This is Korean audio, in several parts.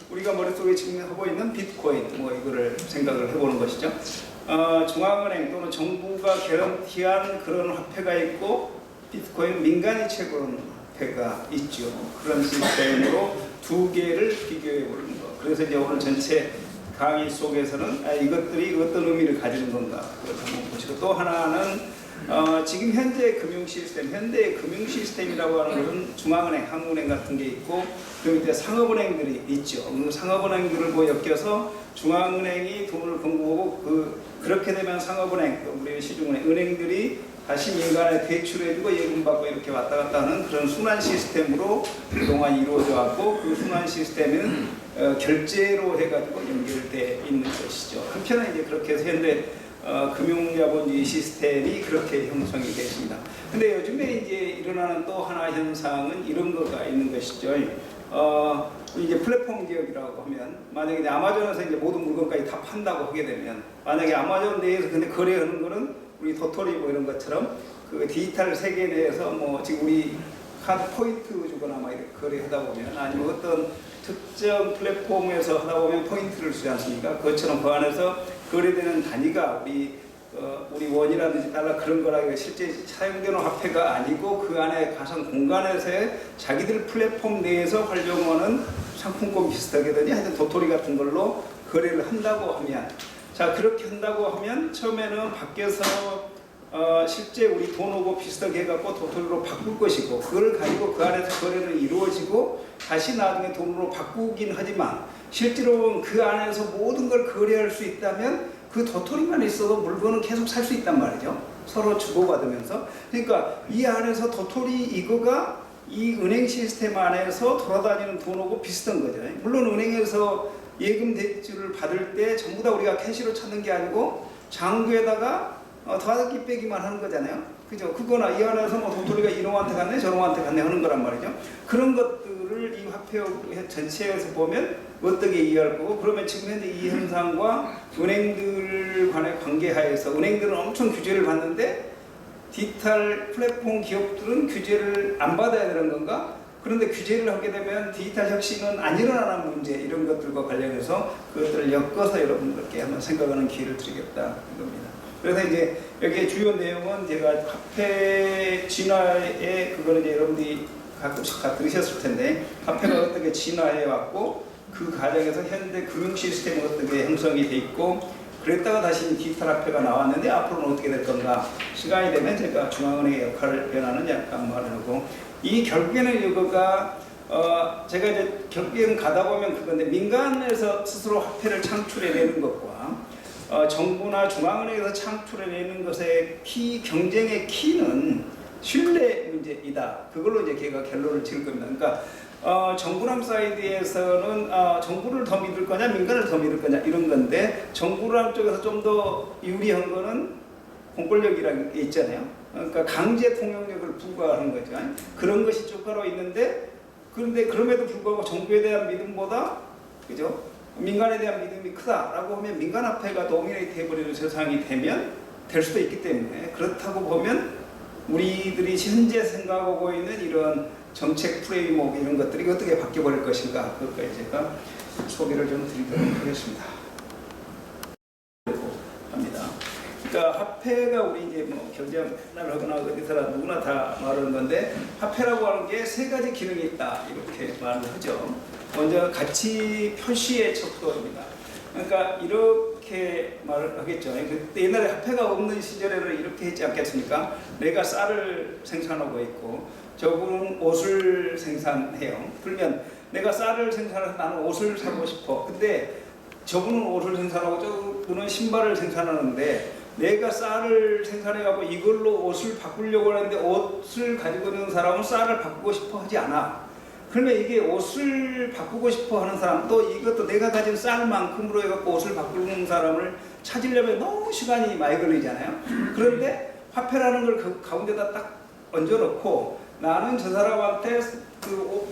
우리가 머릿속에 지금 하고 있는 비트코인 이거를 생각을 해보는 것이죠. 중앙은행 또는 정부가 개런티한 그런 화폐가 있고 비트코인 민간이 채굴하는 화폐가 있죠. 그런 시스템으로 두 개를 비교해 보는 것. 그래서 이제 오늘 전체 강의 속에서는 이것들이 어떤 의미를 가지는 건가 그걸 한번 보시고, 또 하나는 지금 현재 금융 시스템, 현대의 금융 시스템이라고 하는 것은 중앙은행, 한국은행 같은 게 있고 그 밑에 상업은행들이 있죠. 상업은행들을 엮여서 중앙은행이 돈을 공급하고 그렇게 되면 상업은행, 우리 시중은행, 은행들이 다시 민간에 대출해주고 예금받고 이렇게 왔다 갔다 하는 그런 순환 시스템으로 그동안 이루어져 왔고, 그 순환 시스템은 결제로 해가지고 연결되어 있는 것이죠. 한편은 이제 그렇게 해서 현대 금융자본주의 시스템이 그렇게 형성이 됐습니다. 근데 요즘에 이제 일어나는 또 하나 현상은 이런 거가 있는 것이죠. 이제 플랫폼 기업이라고 하면, 만약에 이제 아마존에서 이제 모든 물건까지 다 판다고 하게 되면, 만약에 아마존 내에서 근데 거래하는 거는 우리 도토리 이런 것처럼 그 디지털 세계 내에서 지금 우리 카드 포인트 주거나 이렇게 거래하다 보면, 아니면 어떤 특정 플랫폼에서 하다 보면 포인트를 주지 않습니까? 그것처럼 그 안에서 거래되는 단위가 우리 원이라든지 달러 그런 거라 실제 사용되는 화폐가 아니고 그 안에 가상 공간에서의 자기들 플랫폼 내에서 활용하는 상품권 비슷하게든지 하여튼 도토리 같은 걸로 거래를 한다고 하면, 자 그렇게 한다고 하면 처음에는 밖에서 실제 우리 돈하고 비슷하게 해갖고 도토리로 바꿀 것이고, 그걸 가지고 그 안에서 거래를 이루어지고 다시 나중에 돈으로 바꾸긴 하지만 실제로는 그 안에서 모든 걸 거래할 수 있다면 그 도토리만 있어도 물건은 계속 살 수 있단 말이죠. 서로 주고받으면서. 그러니까 이 안에서 도토리 이거가 이 은행 시스템 안에서 돌아다니는 돈하고 비슷한 거죠. 물론 은행에서 예금 대출을 받을 때 전부 다 우리가 캐시로 찾는 게 아니고 장부에다가 더하기 빼기만 하는 거잖아요. 그죠? 그거나 이 안에서 도토리가 이놈한테 갔네 저놈한테 갔네 하는 거란 말이죠. 그런 것들을 이 화폐 전체에서 보면 어떻게 이해할 거고, 그러면 지금 현재 이 현상과 은행들 간의 관계하에서 은행들은 엄청 규제를 받는데 디지털 플랫폼 기업들은 규제를 안 받아야 되는 건가? 그런데 규제를 하게 되면 디지털 혁신은 안 일어나는 문제, 이런 것들과 관련해서 그것들을 엮어서 여러분들께 한번 생각하는 기회를 드리겠다 이겁니다. 그래서 이제 여기에 주요 내용은 제가 화폐 진화에 그거는 이제 여러분들이 가끔씩 다 들으셨을 텐데, 화폐가 어떻게 진화해 왔고 그 과정에서 현대 금융 시스템이 어떻게 형성이 돼 있고, 그랬다가 다시 디지털 화폐가 나왔는데 앞으로는 어떻게 될 건가, 시간이 되면 제가 중앙은행의 역할 변화는 약간 말을 하고, 이 결국에는 이거가 제가 이제 결국에는 가다 보면 그건데, 민간에서 스스로 화폐를 창출해내는 것과 정부나 중앙은행에서 창출해내는 것의 경쟁의 키는 신뢰 문제이다. 그걸로 이제 걔가 결론을 지을 겁니다. 그러니까 정부랑 사이드에서는 정부를 더 믿을 거냐 민간을 더 믿을 거냐 이런 건데, 정부랑 쪽에서 좀 더 유리한 거는 공권력이라는 게 있잖아요. 그러니까 강제 통용력을 부과하는 거죠. 그런 것이 쪽가로 있는데, 그런데 그럼에도 불구하고 정부에 대한 믿음보다 그죠? 민간에 대한 믿음이 크다라고 하면 민간 화폐가 도미네이트 해버리는 세상이 되면 될 수도 있기 때문에, 그렇다고 보면 우리들이 현재 생각하고 있는 이런 정책 프레임워크 이런 것들이 어떻게 바뀌어버릴 것인가, 그것까지 제가 소개를 좀 드리도록 하겠습니다. 합니다. 그러니까 화폐가 우리 이제 경제를 하거나 어디서나 누구나 다 말하는 건데, 화폐라고 하는 게 세 가지 기능이 있다 이렇게 말을 하죠. 먼저 가치 표시의 척도입니다. 그러니까 이렇게 말을 하겠죠. 그때 옛날에 화폐가 없는 시절에는 이렇게 했지 않겠습니까? 내가 쌀을 생산하고 있고 저분은 옷을 생산해요. 그러면 내가 쌀을 생산해서 나는 옷을 사고 싶어. 근데 저분은 옷을 생산하고 저분은 신발을 생산하는데, 내가 쌀을 생산해가고 이걸로 옷을 바꾸려고 하는데 옷을 가지고 있는 사람은 쌀을 바꾸고 싶어 하지 않아. 그러면 이게 옷을 바꾸고 싶어 하는 사람, 또 이것도 내가 가진 쌀만큼으로 해갖고 옷을 바꾸는 사람을 찾으려면 너무 시간이 많이 걸리잖아요. 그런데 화폐라는 걸 그 가운데다 딱 얹어놓고, 나는 저 사람한테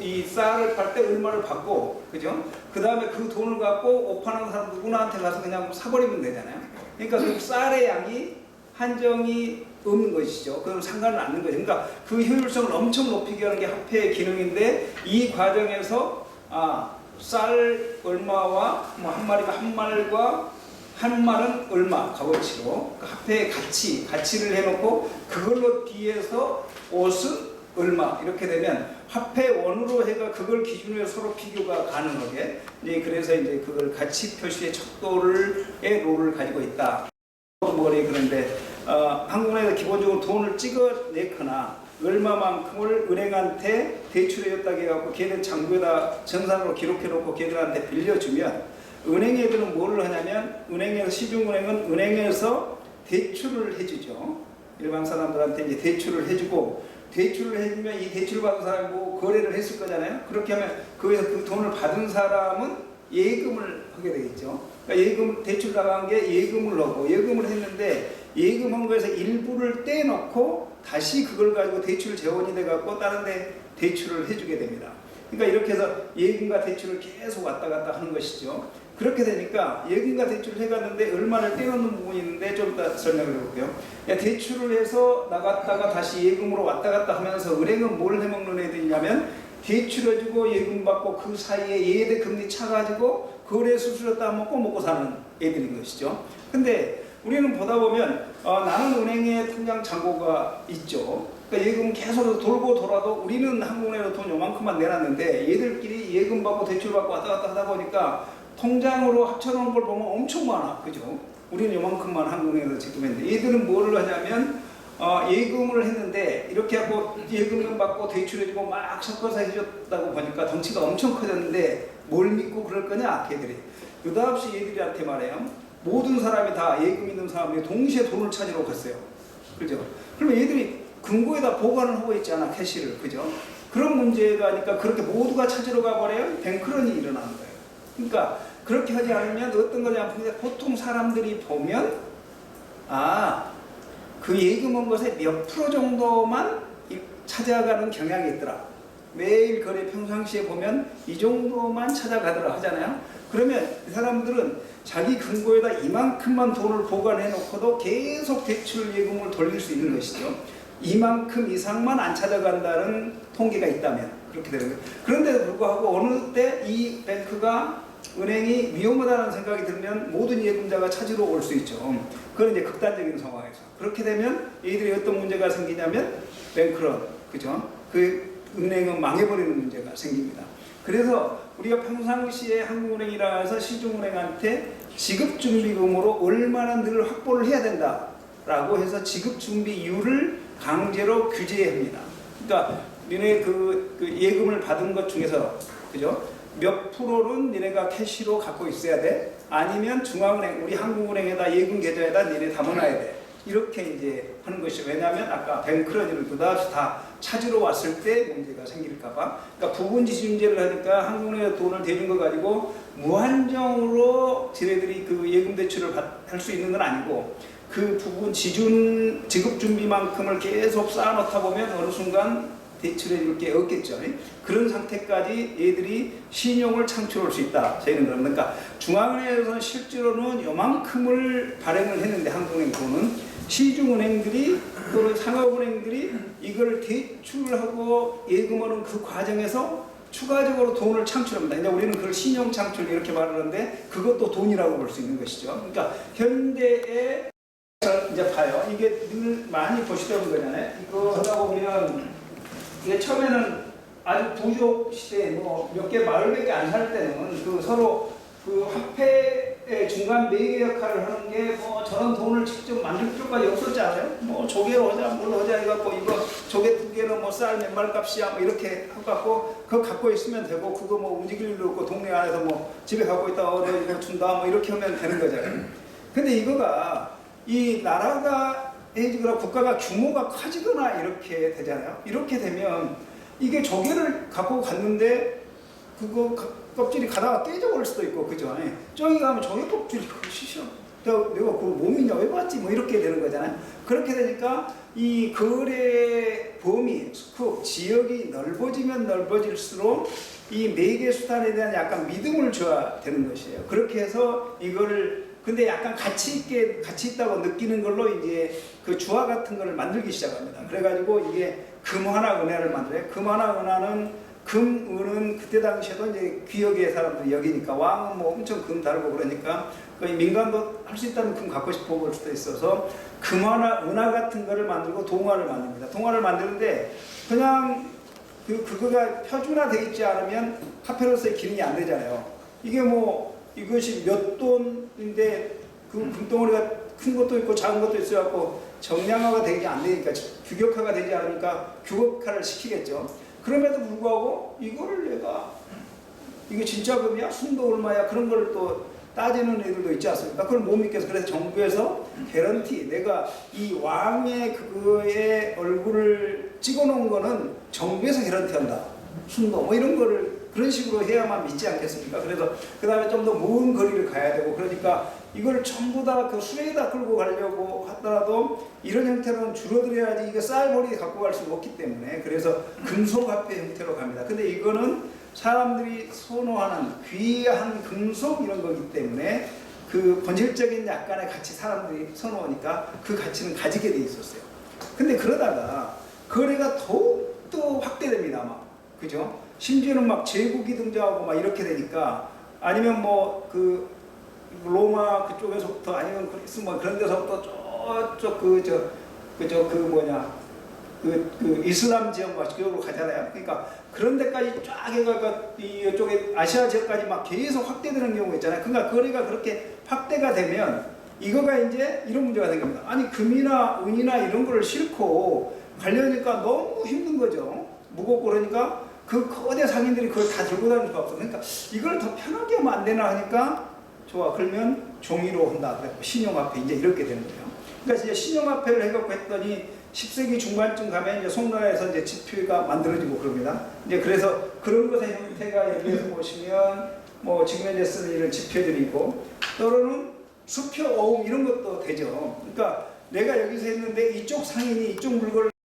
이 쌀을 팔 때 얼마를 받고, 그죠? 그 다음에 그 돈을 갖고 옷 파는 사람 누구나한테 가서 그냥 사버리면 되잖아요. 그러니까 그 쌀의 양이 한정이 없는 것이죠. 그럼 상관은 않는 거죠. 그러니까 그 효율성을 엄청 높이게 하는 게 화폐의 기능인데, 이 과정에서 쌀 얼마와 뭐 한 마리가 한 말과 한 말은 얼마 값어치로 그 화폐의 가치를 해놓고 그걸로 뒤에서 옷은 얼마 이렇게 되면 화폐 원으로 해가 그걸 기준으로 해서 서로 비교가 가능하게 이제 그래서 이제 그걸 가치 표시의 척도의 롤을 가지고 있다. 그런데 한국은행에서 기본적으로 돈을 찍어내거나 얼마만큼을 은행한테 대출해줬다고 해갖고 걔들 장부에다 정산으로 기록해놓고 걔들한테 빌려주면 은행 애들은 뭐를 하냐면 은행에서 시중은행은 은행에서 대출을 해주죠. 일반 사람들한테 이제 대출을 해주고 대출을 해주면 이 대출 받은 사람하고 거래를 했을 거잖아요. 그렇게 하면 거기서 그 돈을 받은 사람은 예금을 하게 되겠죠. 그러니까 예금 대출 나간 게 예금을 하고 예금을 했는데 예금한 거에서 일부를 떼놓고 다시 그걸 가지고 대출 재원이 돼갖고 다른 데 대출을 해주게 됩니다. 그러니까 이렇게 해서 예금과 대출을 계속 왔다 갔다 하는 것이죠. 그렇게 되니까 예금과 대출을 해갔는데 얼마를 떼놓는 부분이 있는데 좀 이따 설명을 해볼게요. 대출을 해서 나갔다가 다시 예금으로 왔다 갔다 하면서 은행은 뭘 해먹는 애들이냐면 대출해주고 예금 받고 그 사이에 얘들 금리 차가지고 거래 수수료 따먹고 먹고 사는 애들인 것이죠. 근데 우리는 보다 보면 나는 은행에 통장 잔고가 있죠. 그러니까 예금 계속 돌고 돌아도 우리는 한국은행으로 돈 요만큼만 내놨는데 얘들끼리 예금 받고 대출 받고 왔다 갔다 하다 보니까 통장으로 합쳐놓은 걸 보면 엄청 많아. 그죠? 우리는 요만큼만 한국은행에서 지금 했는데 얘들은 뭐를 하냐면 예금을 했는데 이렇게 하고 예금을 받고 대출해주고 막 섞어서 해줬다고 보니까 덩치가 엄청 커졌는데 뭘 믿고 그럴 거냐 걔들이. 느닷없이 얘들한테 말해요. 모든 사람이 다 예금 있는 사람이 동시에 돈을 찾으러 갔어요. 그죠? 그러면 얘들이 금고에다 보관을 하고 있지 않아 캐시를. 그죠? 그런 문제가 아니까 그렇게 모두가 찾으러 가버려요. 뱅크런이 일어나는 거예요. 그러니까 그렇게 하지 않으면 어떤 거냐면 보통 사람들이 보면 그 예금한 것의 몇 프로 정도만 찾아가는 경향이 있더라. 매일 거래 평상시에 보면 이 정도만 찾아가더라 하잖아요. 그러면 이 사람들은 자기 금고에다 이만큼만 돈을 보관해 놓고도 계속 대출 예금을 돌릴 수 있는 것이죠. 이만큼 이상만 안 찾아간다는 통계가 있다면 그렇게 되는 거예요. 그런데도 불구하고 어느 때 이 은행이 위험하다는 생각이 들면 모든 예금자가 찾으러 올 수 있죠. 그건 이제 극단적인 상황에서. 그렇게 되면 얘들이 어떤 문제가 생기냐면 뱅크런, 그죠? 그 은행은 망해버리는 문제가 생깁니다. 그래서 우리가 평상시에 한국은행이라 해서 시중은행한테 지급준비금으로 얼마나 늘 확보를 해야 된다라고 해서 지급준비율을 강제로 규제합니다. 그러니까 니네 그 예금을 받은 것 중에서 그죠? 몇 프로는 니네가 캐시로 갖고 있어야 돼? 아니면 중앙은행, 우리 한국은행에다 예금 계좌에다 니네 담아놔야 돼. 이렇게 이제 하는 것이 왜냐하면 아까 뱅크런을 그다지 다 찾으러 왔을 때 문제가 생길까봐. 그러니까 부분지준제를 하니까 한국은행에 돈을 대준 거 가지고 무한정으로 지네들이 그 예금 대출을 할 수 있는 건 아니고 그 부분 지급 준비만큼을 계속 쌓아놓다 보면 어느 순간 대출해 줄 게 없겠죠. 그런 상태까지 얘들이 신용을 창출할 수 있다. 저희는 그러니까 중앙은행에서는 실제로는 요만큼을 발행을 했는데 한국은행 돈은 시중은행들이 또는 상업은행들이 이걸 대출하고 예금하는 그 과정에서 추가적으로 돈을 창출합니다. 이제 우리는 그걸 신용 창출 이렇게 말하는데 그것도 돈이라고 볼 수 있는 것이죠. 그러니까 현대의 이제 봐요. 이게 늘 많이 보시던 거잖아요. 이거 하다 보면 이게 처음에는 아주 부족 시대 뭐 몇 개 마을밖에 안 살 때는 그 서로 그 화폐의 중간 매개 역할을 하는 게 뭐 저런 돈을 직접 만들 필요까지 없었지 않아요? 뭐 조개로 하자 뭘 하자 해갖고 이거 조개 2개는 뭐 쌀 몇 마리 값이야 뭐 이렇게 해갖고 그거 갖고 있으면 되고 그거 뭐 움직일 일도 없고 동네 안에서 뭐 집에 갖고 있다가 너 이거 준다 뭐 이렇게 하면 되는 거잖아요. 근데 이거가 이 나라가 해지거나 국가가 규모가 커지거나 이렇게 되잖아요. 이렇게 되면 이게 조개를 갖고 갔는데 그거 껍질이 가다가 깨져버릴 수도 있고 그죠? 저기 가면 조개 껍질이 시셔. 내가 그 몸이냐 왜 봤지? 뭐 이렇게 되는 거잖아요. 그렇게 되니까 이 거래 범위, 스코프, 지역이 넓어지면 넓어질수록 이 매개 수단에 대한 약간 믿음을 줘야 되는 것이에요. 그렇게 해서 이거를 근데 약간 가치 있다고 느끼는 걸로 이제 그 주화 같은 거를 만들기 시작합니다. 그래가지고 이게 금 하나 은하를 만들어요. 금 하나 은하는 금, 은은 그때 당시에도 이제 귀하게 사람들이 여기니까 왕은 뭐 엄청 금 다르고 그러니까 거의 민간도 할 수 있다면 금 갖고 싶어 볼 수도 있어서 금화나 은화 같은 거를 만들고 동화를 만듭니다. 동화를 만드는데 그냥 그거가 표준화되어 있지 않으면 화폐로서의 기능이 안 되잖아요. 이게 뭐 이것이 몇 돈인데 그 금덩어리가 큰 것도 있고 작은 것도 있어갖고 정량화가 되지 안 되니까 규격화가 되지 않으니까 규격화를 시키겠죠. 그럼에도 불구하고 이거를 내가 이게 진짜 금이야? 순도 얼마야? 그런 걸 또 따지는 애들도 있지 않습니까? 그걸 못 믿겠어. 그래서 정부에서 개런티, 내가 이 왕의 그거의 얼굴을 찍어놓은 거는 정부에서 개런티한다. 순도 뭐 이런 거를 그런 식으로 해야만 믿지 않겠습니까? 그래서 그 다음에 좀 더 먼 거리를 가야 되고 그러니까 이걸 전부 다 그 수레에다 끌고 가려고 하더라도 이런 형태로는 줄어들어야지 이게 쌀벌이 갖고 갈 수가 없기 때문에 그래서 금속 화폐 형태로 갑니다. 근데 이거는 사람들이 선호하는 귀한 금속 이런 거기 때문에 그 본질적인 약간의 가치 사람들이 선호하니까 그 가치는 가지게 돼 있었어요. 근데 그러다가 거래가 더욱더 확대됩니다. 막 그죠? 심지어는 막 제국이 등장하고 막 이렇게 되니까 아니면 뭐 그 로마 그쪽에서부터 아니면 그리스 뭐 그런 데서부터 저쪽 그 이슬람 지역 쪽으로 가잖아요. 그러니까 그런 데까지 쫙 해가 이쪽에 아시아 지역까지 막 계속 확대되는 경우가 있잖아요. 그러니까 거리가 그렇게 확대가 되면 이거가 이제 이런 문제가 생깁니다. 아니 금이나 은이나 이런 거를 싣고 가려니까 너무 힘든 거죠. 무겁고 그러니까 그 거대 상인들이 그걸 다 들고 다닐 수가 없어. 그러니까 이걸 더 편하게 하면 안 되나 하니까 좋아. 그러면 종이로 한다. 그래서 신용화폐 이제 이렇게 되는 거예요. 그러니까 이제 신용화폐를 해갖고 했더니 10세기 중반쯤 가면 이제 송나라에서 이제 지표가 만들어지고 그럽니다. 이제 그래서 그런 것의 형태가 여기에서 보시면 뭐 지금 현재 쓰는 이런 지표들이고 또는 수표, 어음 이런 것도 되죠. 그러니까 내가 여기서 했는데 이쪽 상인이 이쪽 물건을